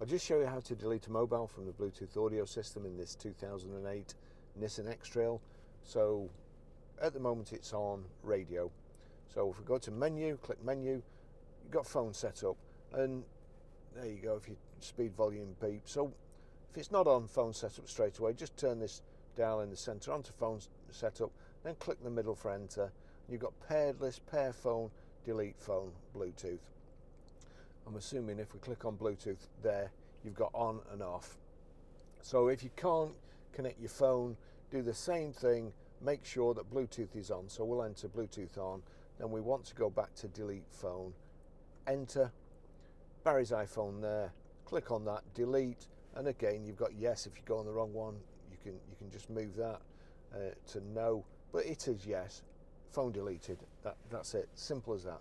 I'll just show you how to delete a mobile from the Bluetooth audio system in this 2008 Nissan X-Trail. So at the moment it's on radio. So if we go to menu, click menu, you've got phone set up, and there you go, if your speed volume beep. So if it's not on phone setup straight away, just turn this dial in the center onto phone setup, then click the middle for enter. You've got paired list, pair phone, delete phone, Bluetooth. I'm assuming if we click on Bluetooth there, you've got on and off. So if you can't connect your phone, do the same thing, make sure that Bluetooth is on. So we'll enter Bluetooth on, then we want to go back to delete phone, enter, Barry's iPhone there, click on that, delete, and again you've got yes. If you go on the wrong one, you can just move that to no, but it is yes, phone deleted. That's it, simple as that.